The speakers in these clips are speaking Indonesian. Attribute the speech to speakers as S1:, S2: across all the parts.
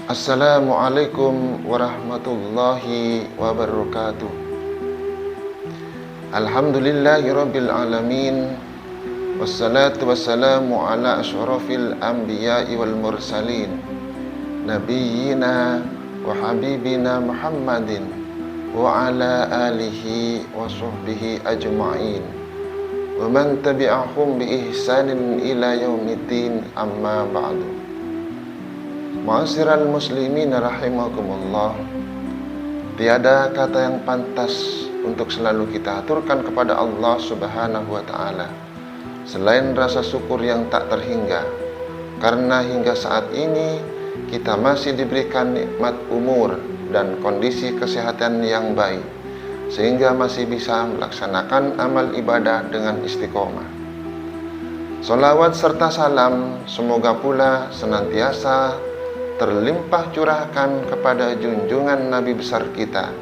S1: Assalamualaikum warahmatullahi wabarakatuh. Alhamdulillahirabbil alamin. Wassalatu wassalamu ala asyrafil anbiya'i wal mursalin, nabiyyina wa habibina Muhammadin wa ala alihi wa sahbihi ajma'in wa man tabi'ahum bi ihsanin ila yaumiddin, amma ba'du. Ma'asyiral muslimin rahimakumullah. Tiada kata yang pantas untuk selalu kita aturkan kepada Allah Subhanahu wa ta'ala selain rasa syukur yang tak terhingga, karena hingga saat ini kita masih diberikan nikmat umur dan kondisi kesehatan yang baik, sehingga masih bisa melaksanakan amal ibadah dengan istiqomah. Salawat serta salam semoga pula senantiasa terlimpah curahkan kepada junjungan Nabi besar kita,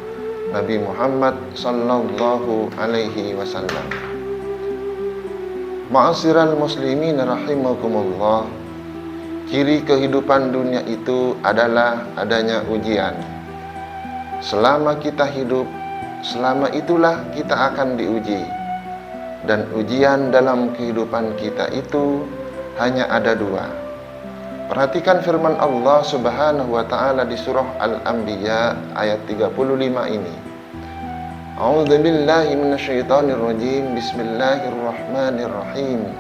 S1: Nabi Muhammad sallallahu alaihi wasallam. Ma'asyiral muslimin rahimakumullah. Ciri kehidupan dunia itu adalah adanya ujian. Selama kita hidup, selama itulah kita akan diuji. Dan ujian dalam kehidupan kita itu hanya ada dua. Perhatikan firman Allah Subhanahu wa ta'ala di surah Al-Anbiya ayat 35 ini. A'udzubillahi minasyaitonir rajim. Bismillahirrahmanirrahim.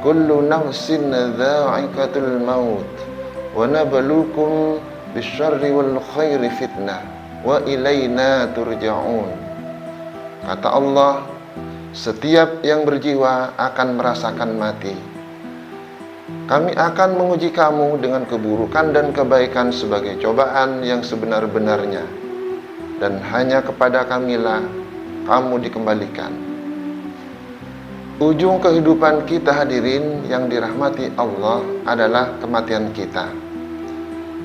S1: Kullu nafsin dha'iqatul maut wa nabluukum bisyarri wal khairi fitnah wa ilaina turja'un. Kata Allah, setiap yang berjiwa akan merasakan mati. Kami akan menguji kamu dengan keburukan dan kebaikan sebagai cobaan yang sebenar-benarnya, dan hanya kepada kamilah kamu dikembalikan. Ujung kehidupan kita hadirin yang dirahmati Allah adalah kematian kita.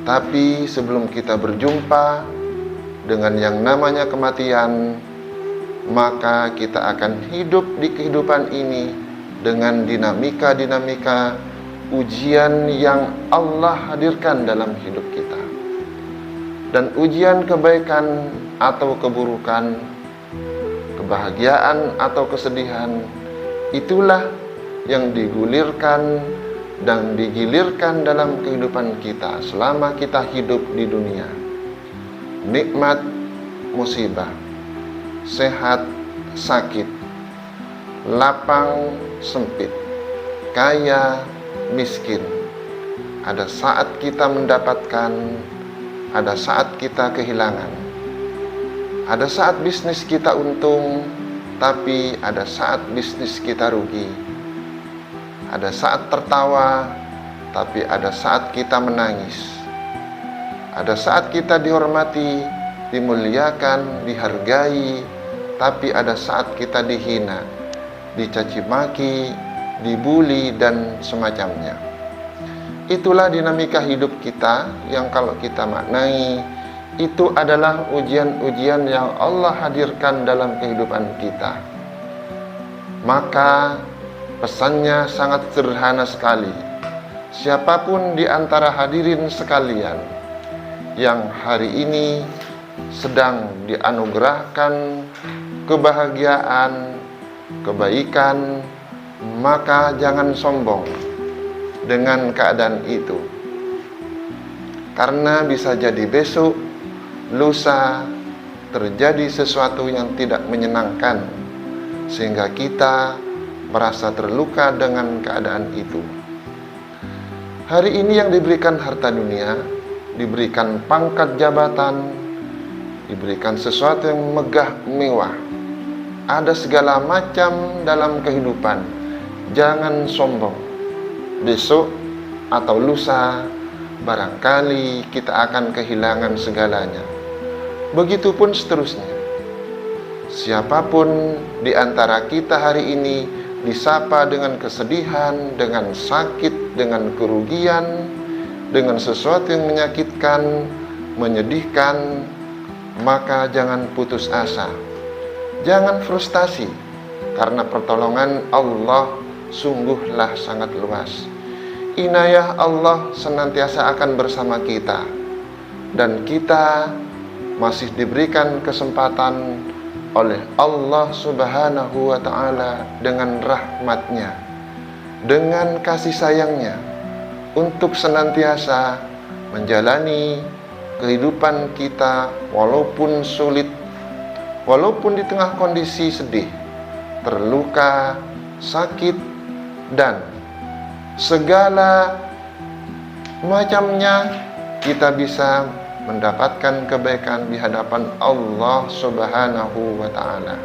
S1: Tapi sebelum kita berjumpa dengan yang namanya kematian, maka kita akan hidup di kehidupan ini dengan dinamika-dinamika ujian yang Allah hadirkan dalam hidup kita. Dan ujian kebaikan atau keburukan, kebahagiaan atau kesedihan, itulah yang digulirkan dan digilirkan dalam kehidupan kita selama kita hidup di dunia. Nikmat, musibah, sehat, sakit, lapang, sempit, kaya, miskin. Ada saat kita mendapatkan, ada saat kita kehilangan. Ada saat bisnis kita untung, tapi ada saat bisnis kita rugi. Ada saat tertawa, tapi ada saat kita menangis. Ada saat kita dihormati, dimuliakan, dihargai, tapi ada saat kita dihina, dicaci maki, dibuli, dan semacamnya. Itulah dinamika hidup kita yang kalau kita maknai, itu adalah ujian-ujian yang Allah hadirkan dalam kehidupan kita. Maka pesannya sangat sederhana sekali. Siapapun di antara hadirin sekalian yang hari ini sedang dianugerahkan kebahagiaan, kebaikan, maka jangan sombong dengan keadaan itu, karena bisa jadi besok, lusa terjadi sesuatu yang tidak menyenangkan, sehingga kita merasa terluka dengan keadaan itu. Hari ini yang diberikan harta dunia, diberikan pangkat jabatan, diberikan sesuatu yang megah mewah, ada segala macam dalam kehidupan. Jangan sombong, besok atau lusa barangkali kita akan kehilangan segalanya. Begitupun seterusnya. Siapapun di antara kita hari ini disapa dengan kesedihan, dengan sakit, dengan kerugian, dengan sesuatu yang menyakitkan, menyedihkan, maka jangan putus asa. Jangan frustasi, karena pertolongan Allah sungguhlah sangat luas. Inayah Allah senantiasa akan bersama kita, dan kita masih diberikan kesempatan oleh Allah Subhanahu wa ta'ala dengan rahmatnya, dengan kasih sayangnya, untuk senantiasa menjalani kehidupan kita walaupun sulit, walaupun di tengah kondisi sedih, terluka, sakit, dan segala macamnya, kita bisa mendapatkan kebaikan di hadapan Allah Subhanahu wa ta'ala.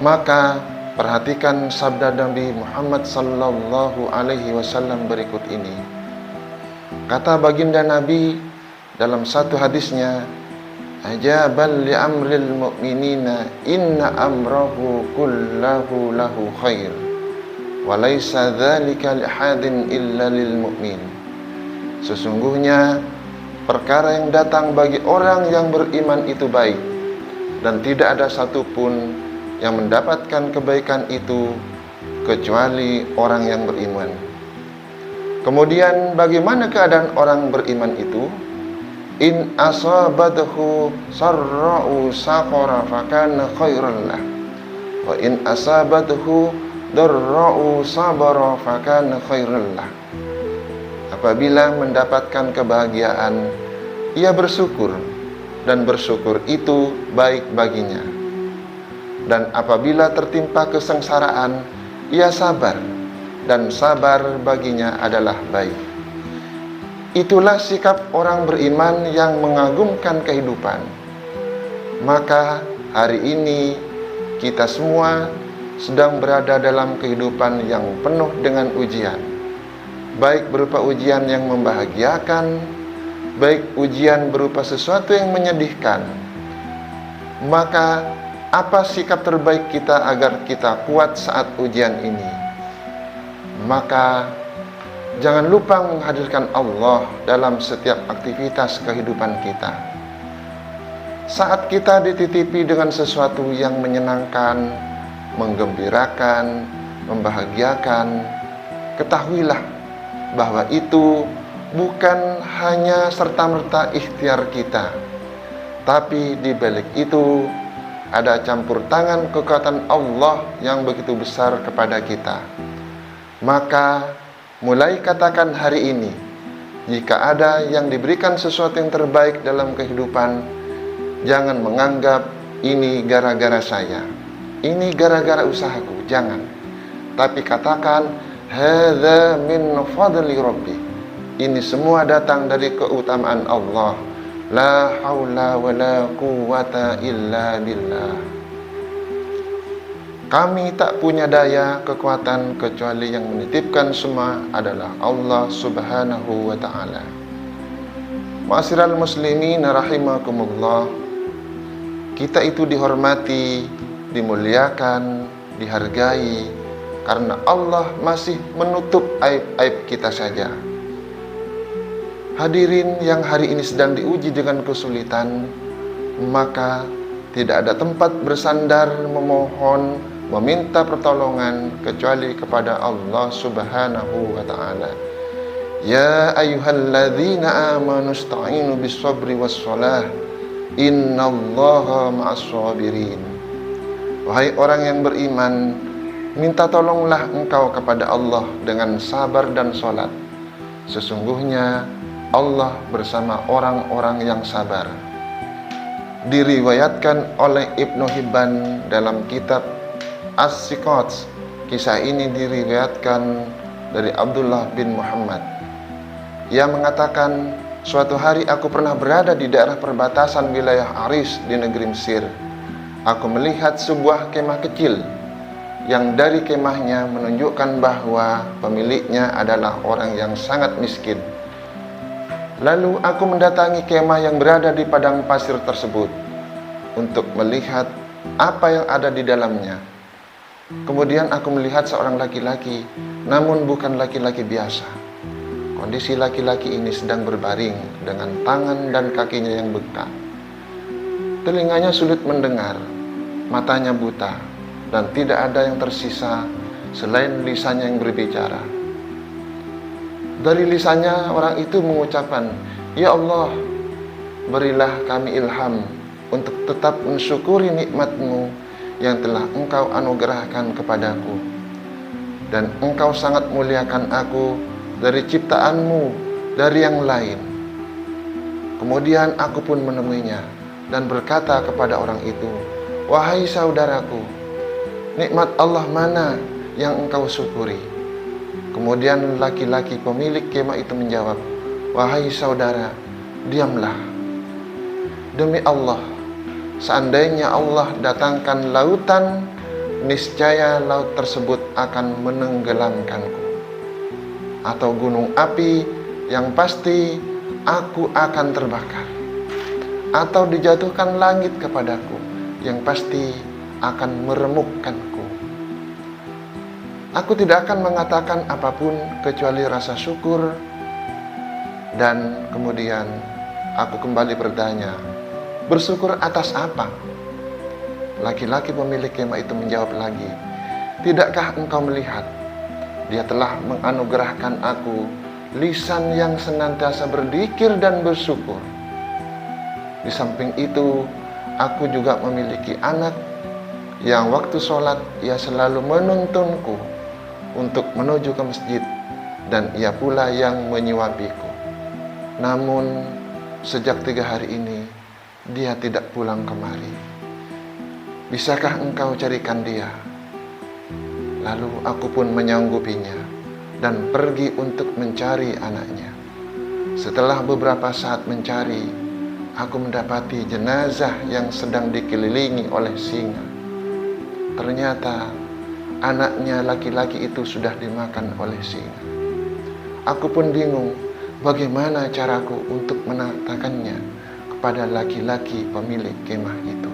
S1: Maka perhatikan sabda Nabi Muhammad sallallahu alaihi wasallam berikut ini. Kata baginda Nabi dalam satu hadisnya, ajaban li amril mu'minina inna amrahu kullahu lahu khair wa laysa dzalika li ahadin illa lil mu'min. Sesungguhnya perkara yang datang bagi orang yang beriman itu baik, dan tidak ada satupun yang mendapatkan kebaikan itu kecuali orang yang beriman. Kemudian bagaimana keadaan orang beriman itu? In asabathu sarra'u saqara fakana khairan lah, wa in asabathu darra'u sabara fakana khairan lah. Apabila mendapatkan kebahagiaan, ia bersyukur, dan bersyukur itu baik baginya. Dan apabila tertimpa kesengsaraan, ia sabar, dan sabar baginya adalah baik. Itulah sikap orang beriman yang mengagumkan kehidupan. Maka hari ini kita semua sedang berada dalam kehidupan yang penuh dengan ujian, baik berupa ujian yang membahagiakan, baik ujian berupa sesuatu yang menyedihkan. Maka apa sikap terbaik kita agar kita kuat saat ujian ini? Maka jangan lupa menghadirkan Allah dalam setiap aktivitas kehidupan kita. Saat kita dititipi dengan sesuatu yang menyenangkan, menggembirakan, membahagiakan, ketahuilah bahwa itu bukan hanya serta-merta ikhtiar kita, tapi di balik itu ada campur tangan kekuatan Allah yang begitu besar kepada kita. Maka mulai katakan hari ini, jika ada yang diberikan sesuatu yang terbaik dalam kehidupan, jangan menganggap ini gara-gara saya, ini gara-gara usahaku, jangan. Tapi katakan, hadza min fadli rabbi. Ini semua datang dari keutamaan Allah. La haula wa la quwwata illa billah. Kami tak punya daya kekuatan kecuali yang menitipkan semua adalah Allah Subhanahu wa ta'ala. Ma'asyiral muslimin rahimakumullah. Kita itu dihormati, dimuliakan, dihargai karena Allah masih menutup aib-aib kita saja. Hadirin yang hari ini sedang diuji dengan kesulitan, maka tidak ada tempat bersandar, memohon, meminta pertolongan kecuali kepada Allah Subhanahu wa ta'ala. Ya ayyuhalladzina amanu ista'inu bis-sabri was-shalah, innallaha ma'as-sabirin. Wahai orang yang beriman, minta tolonglah engkau kepada Allah dengan sabar dan salat. Sesungguhnya Allah bersama orang-orang yang sabar. Diriwayatkan oleh Ibnu Hibban dalam kitab As-Siqat. Kisah ini diriwayatkan dari Abdullah bin Muhammad. Ia mengatakan, suatu hari aku pernah berada di daerah perbatasan wilayah Aris di negeri Mesir. Aku melihat sebuah kemah kecil yang dari kemahnya menunjukkan bahwa pemiliknya adalah orang yang sangat miskin. Lalu aku mendatangi kemah yang berada di padang pasir tersebut untuk melihat apa yang ada di dalamnya. Kemudian aku melihat seorang laki-laki, namun bukan laki-laki biasa. Kondisi laki-laki ini sedang berbaring dengan tangan dan kakinya yang bengkak. Telinganya sulit mendengar, matanya buta, dan tidak ada yang tersisa selain lisannya yang berbicara. Dari lisannya orang itu mengucapkan, "Ya Allah, berilah kami ilham untuk tetap mensyukuri nikmat-Mu yang telah Engkau anugerahkan kepadaku. Dan Engkau sangat muliakan aku dari ciptaan-Mu dari yang lain." Kemudian aku pun menemuinya dan berkata kepada orang itu, "Wahai saudaraku, nikmat Allah mana yang engkau syukuri?" Kemudian laki-laki pemilik kemah itu menjawab, "Wahai saudara, diamlah. Demi Allah, seandainya Allah datangkan lautan, niscaya laut tersebut akan menenggelamkanku. Atau gunung api, yang pasti aku akan terbakar. Atau dijatuhkan langit kepadaku, yang pasti akan meremukkanku. Aku tidak akan mengatakan apapun kecuali rasa syukur." Dan kemudian aku kembali bertanya, "Bersyukur atas apa?" Laki-laki pemilik kemah itu menjawab lagi, "Tidakkah engkau melihat? Dia telah menganugerahkan aku lisan yang senantiasa berzikir dan bersyukur. Di samping itu, aku juga memiliki anak yang waktu sholat ia selalu menuntunku untuk menuju ke masjid, dan ia pula yang menyuapiku. Namun sejak 3 hari ini dia tidak pulang kemari. Bisakah engkau carikan dia?" Lalu aku pun menyanggupinya dan pergi untuk mencari anaknya. Setelah beberapa saat mencari, aku mendapati jenazah yang sedang dikelilingi oleh singa. Ternyata anaknya laki-laki itu sudah dimakan oleh singa. Aku pun bingung bagaimana caraku untuk menanyakannya kepada laki-laki pemilik kemah itu.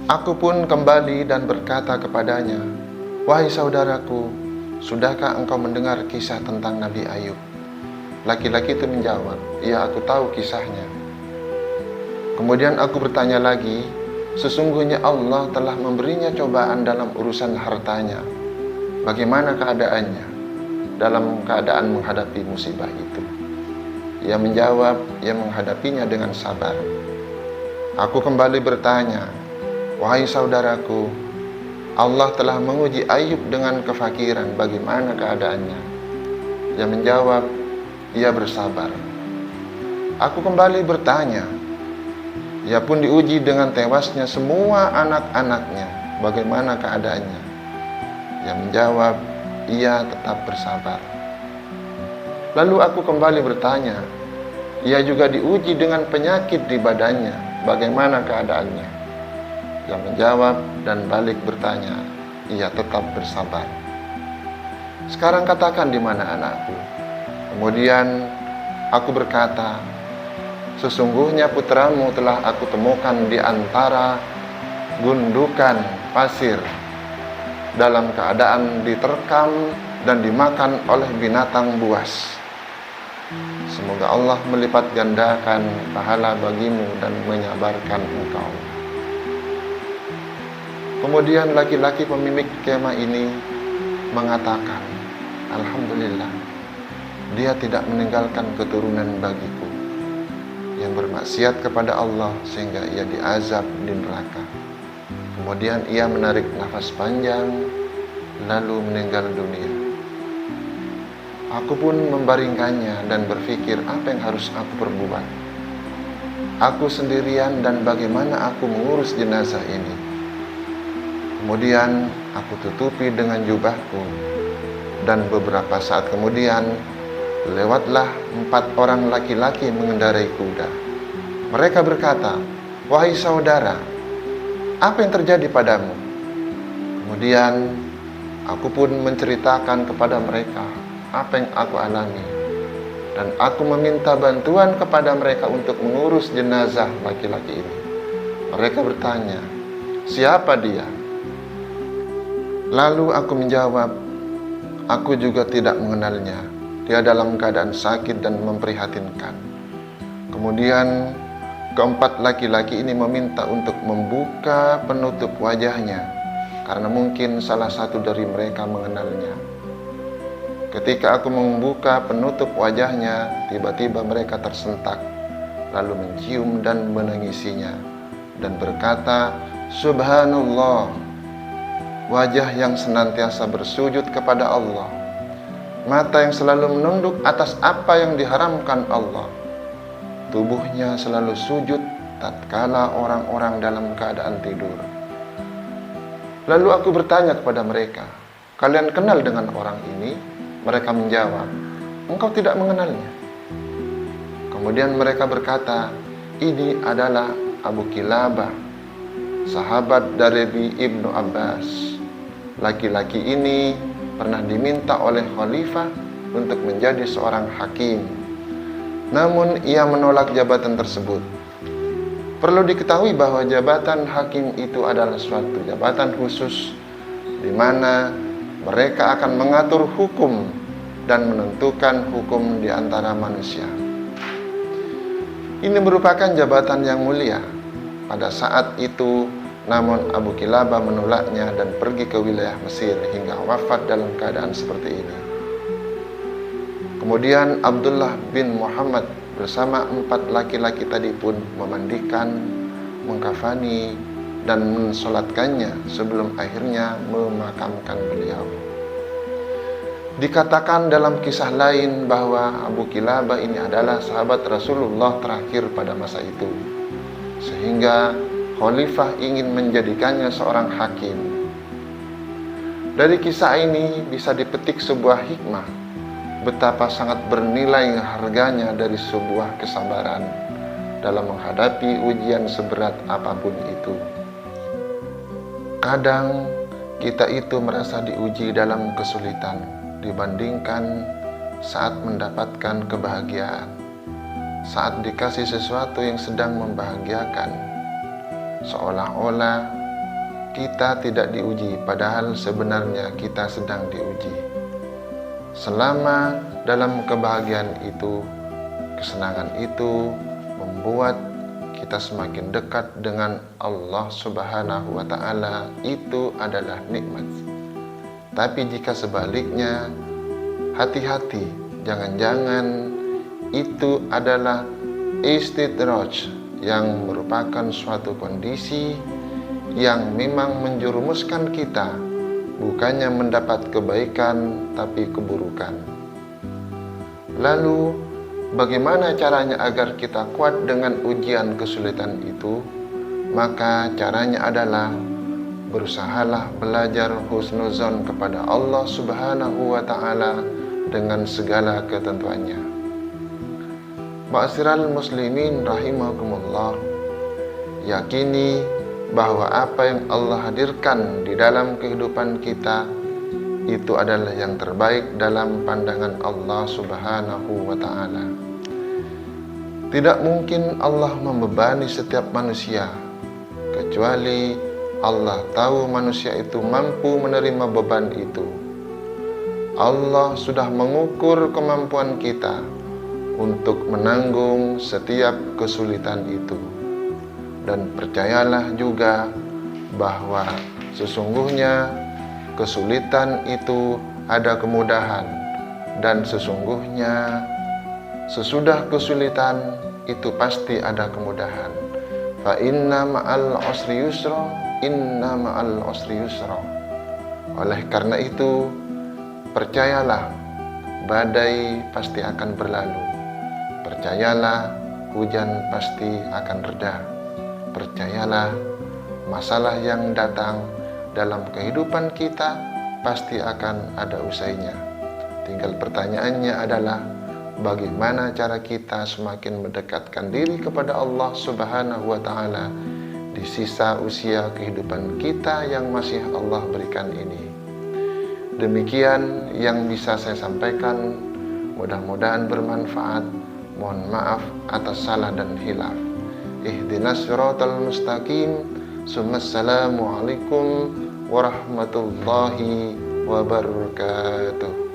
S1: Aku pun kembali dan berkata kepadanya, "Wahai saudaraku, sudahkah engkau mendengar kisah tentang Nabi Ayub?" Laki-laki itu menjawab, "Ya, aku tahu kisahnya." Kemudian aku bertanya lagi, "Sesungguhnya Allah telah memberinya cobaan dalam urusan hartanya. Bagaimana keadaannya dalam keadaan menghadapi musibah itu?" Ia menjawab, ia menghadapinya dengan sabar. Aku kembali bertanya, "Wahai saudaraku, Allah telah menguji Ayub dengan kefakiran. Bagaimana keadaannya?" Ia menjawab, ia bersabar. Aku kembali bertanya, ia pun diuji dengan tewasnya semua anak-anaknya. Bagaimana keadaannya? Ia menjawab, ia tetap bersabar. Lalu aku kembali bertanya, ia juga diuji dengan penyakit di badannya. Bagaimana keadaannya? Ia menjawab dan balik bertanya, ia tetap bersabar. Sekarang katakan di mana anakku? Kemudian aku berkata, sesungguhnya putramu telah aku temukan di antara gundukan pasir dalam keadaan diterkam dan dimakan oleh binatang buas. Semoga Allah melipat gandakan pahala bagimu dan menyabarkan engkau. Kemudian laki-laki pemilik kemah ini mengatakan, alhamdulillah, dia tidak meninggalkan keturunan bagiku yang bermaksiat kepada Allah sehingga ia diazab di neraka. Kemudian ia menarik nafas panjang lalu meninggal dunia. Aku pun membaringkannya dan berpikir apa yang harus aku perbuat. Aku sendirian dan bagaimana aku mengurus jenazah ini. Kemudian aku tutupi dengan jubahku, dan beberapa saat kemudian lewatlah 4 orang laki-laki mengendarai kuda. Mereka berkata, wahai saudara, apa yang terjadi padamu? Kemudian aku pun menceritakan kepada mereka apa yang aku alami, dan aku meminta bantuan kepada mereka untuk mengurus jenazah laki-laki ini. Mereka bertanya, siapa dia? Lalu aku menjawab, aku juga tidak mengenalnya. Dia dalam keadaan sakit dan memprihatinkan. Kemudian keempat laki-laki ini meminta untuk membuka penutup wajahnya, karena mungkin salah satu dari mereka mengenalnya. Ketika aku membuka penutup wajahnya, tiba-tiba mereka tersentak, lalu mencium dan menangisinya, dan berkata, Subhanallah, wajah yang senantiasa bersujud kepada Allah, mata yang selalu menunduk atas apa yang diharamkan Allah, tubuhnya selalu sujud tatkala orang-orang dalam keadaan tidur. Lalu aku bertanya kepada mereka, kalian kenal dengan orang ini? Mereka menjawab, engkau tidak mengenalnya. Kemudian mereka berkata, ini adalah Abu Kilabah, sahabat dari Ibnu Abbas. Laki-laki ini pernah diminta oleh khalifah untuk menjadi seorang hakim, namun ia menolak jabatan tersebut. Perlu diketahui bahwa jabatan hakim itu adalah suatu jabatan khusus di mana mereka akan mengatur hukum dan menentukan hukum di antara manusia. Ini merupakan jabatan yang mulia pada saat itu, namun Abu Kilabah menolaknya dan pergi ke wilayah Mesir hingga wafat dalam keadaan seperti ini. Kemudian Abdullah bin Muhammad bersama 4 laki-laki tadi pun memandikan, mengkafani, dan mensolatkannya sebelum akhirnya memakamkan beliau. Dikatakan dalam kisah lain bahwa Abu Kilabah ini adalah sahabat Rasulullah terakhir pada masa itu, sehingga khalifah ingin menjadikannya seorang hakim. Dari kisah ini bisa dipetik sebuah hikmah, betapa sangat bernilai harganya dari sebuah kesabaran dalam menghadapi ujian seberat apapun itu. Kadang kita itu merasa diuji dalam kesulitan dibandingkan saat mendapatkan kebahagiaan, saat dikasih sesuatu yang sedang membahagiakan. Seolah-olah kita tidak diuji, padahal sebenarnya kita sedang diuji. Selama dalam kebahagiaan itu, kesenangan itu membuat kita semakin dekat dengan Allah Subhanahu wa Ta'ala, itu adalah nikmat. Tapi jika sebaliknya, hati-hati, jangan-jangan itu adalah istidraj, yang merupakan suatu kondisi yang memang menjerumuskan kita, bukannya mendapat kebaikan tapi keburukan. Lalu bagaimana caranya agar kita kuat dengan ujian kesulitan itu? Maka caranya adalah berusahalah belajar husnuzon kepada Allah Subhanahu wa Ta'ala dengan segala ketentuannya. Ma'asyiral muslimin rahimakumullah, yakini bahwa apa yang Allah hadirkan di dalam kehidupan kita itu adalah yang terbaik dalam pandangan Allah Subhanahu wa Ta'ala. Tidak mungkin Allah membebani setiap manusia, kecuali Allah tahu manusia itu mampu menerima beban itu. Allah sudah mengukur kemampuan kita untuk menanggung setiap kesulitan itu. Dan percayalah juga bahwa sesungguhnya kesulitan itu ada kemudahan, dan sesungguhnya sesudah kesulitan itu pasti ada kemudahan. Fa inna ma'al usri yusra, inna ma'al usri yusra. Oleh karena itu, percayalah, badai pasti akan berlalu. Percayalah, hujan pasti akan reda. Percayalah, masalah yang datang dalam kehidupan kita pasti akan ada usainya. Tinggal pertanyaannya adalah, bagaimana cara kita semakin mendekatkan diri kepada Allah Subhanahu wa Ta'ala di sisa usia kehidupan kita yang masih Allah berikan ini. Demikian yang bisa saya sampaikan, mudah-mudahan bermanfaat. Mohon maaf atas salah dan hilaf. Ihdinas siratal mustaqim. Assalamualaikum warahmatullahi wabarakatuh.